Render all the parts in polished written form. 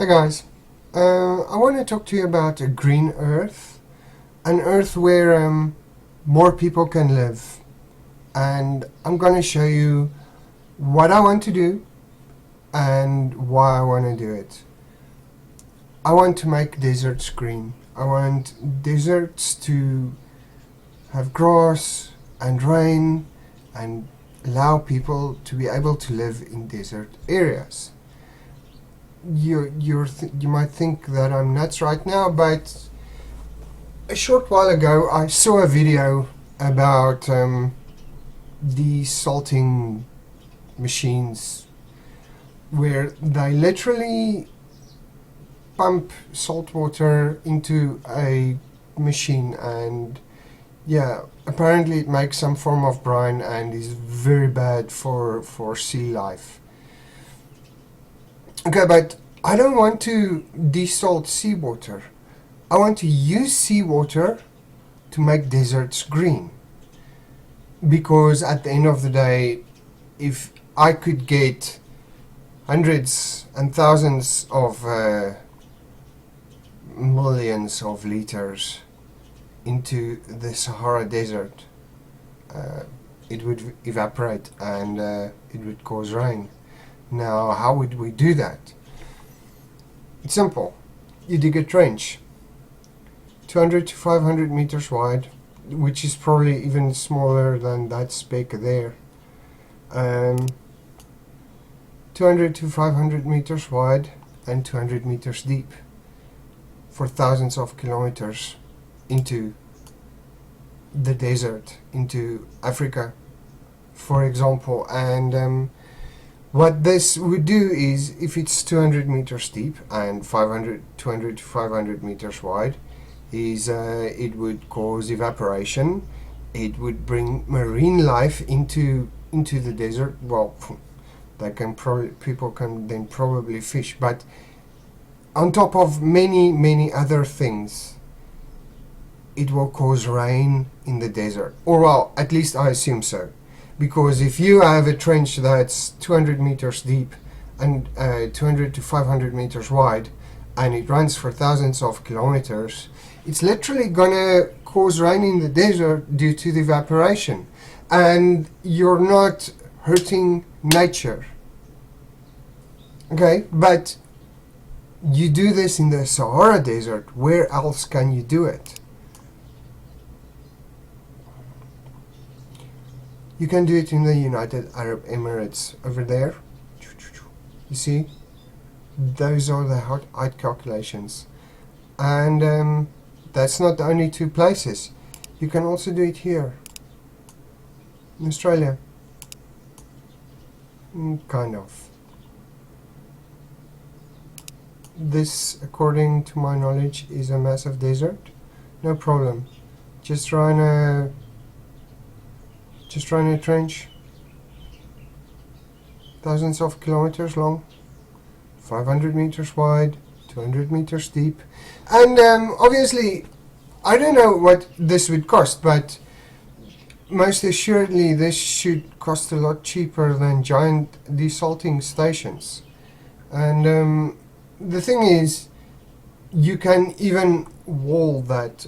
Hey guys, I want to talk to you about a green Earth, an Earth where more people can live, and I'm going to show you what I want to do and why I want to do it. I want to make deserts green. I want deserts to have grass and rain and allow people to be able to live in desert areas. You might think that I'm nuts right now, but a short while ago I saw a video about desalting machines where they literally pump salt water into a machine, and yeah, apparently it makes some form of brine and is very bad for sea life. Okay, but I don't want to desalt seawater. I want to use seawater to make deserts green. Because at the end of the day, if I could get hundreds and thousands of millions of liters into the Sahara Desert, it would evaporate and it would cause rain. Now, how would we do that? It's simple. You dig a trench 200 to 500 meters wide, which is probably even smaller than that speck there. 200 to 500 meters wide and 200 meters deep for thousands of kilometers into the desert, into Africa, for example. And what this would do is, if it's 200 meters deep and 200 to 500 meters wide, is it would cause evaporation. It would bring marine life into the desert. Well, people can then probably fish, but on top of many other things, it will cause rain in the desert. Or well, at least I assume so. Because if you have a trench that's 200 meters deep and 200 to 500 meters wide, and it runs for thousands of kilometers, it's literally gonna cause rain in the desert due to the evaporation. And you're not hurting nature. Okay, but you do this in the Sahara Desert. Where else can you do it? You can do it in the United Arab Emirates over there. You see, those are the height calculations. And that's not the only two places. You can also do it here in Australia. Kind of. This, according to my knowledge, is a massive desert. No problem. Just run a trench, thousands of kilometers long, 500 meters wide, 200 meters deep, and obviously, I don't know what this would cost, but most assuredly this should cost a lot cheaper than giant desalting stations. And the thing is, you can even wall that,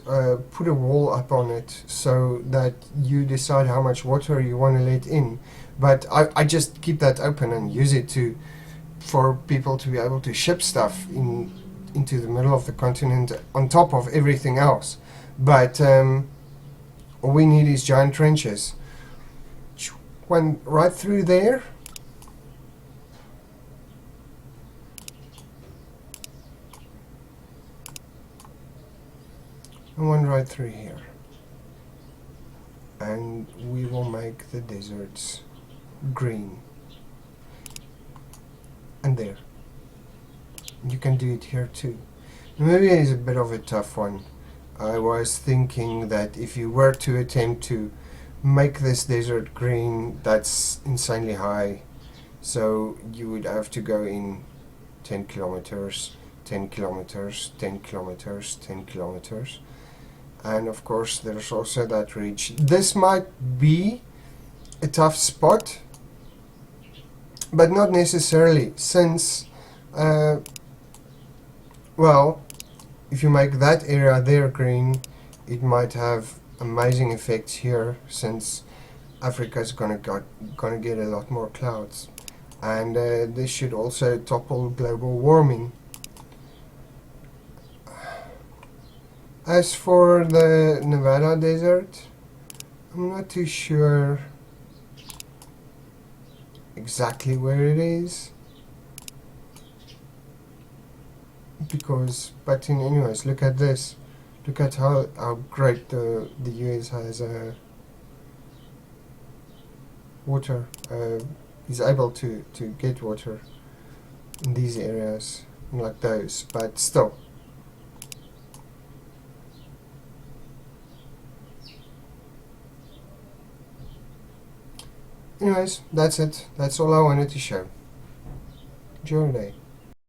put a wall up on it so that you decide how much water you want to let in. But I just keep that open and use it for people to be able to ship stuff into the middle of the continent on top of everything else. But all we need is giant trenches. One right through there. And one right through here, and we will make the deserts green. And there, you can do it here too. Maybe it's a bit of a tough one. I was thinking that if you were to attempt to make this desert green, that's insanely high, so you would have to go in 10 kilometers, 10 kilometers, 10 kilometers, 10 kilometers. And of course there's also that ridge. This might be a tough spot, but not necessarily, since well, if you make that area there green, it might have amazing effects here, since Africa's gonna get a lot more clouds, and this should also topple global warming. As for the Nevada desert, I'm not too sure exactly where it is, but anyways, look at this. Look at how great the US has water, is able to get water in these areas like those, but still. Anyways, that's it. That's all I wanted to show. Enjoy your day.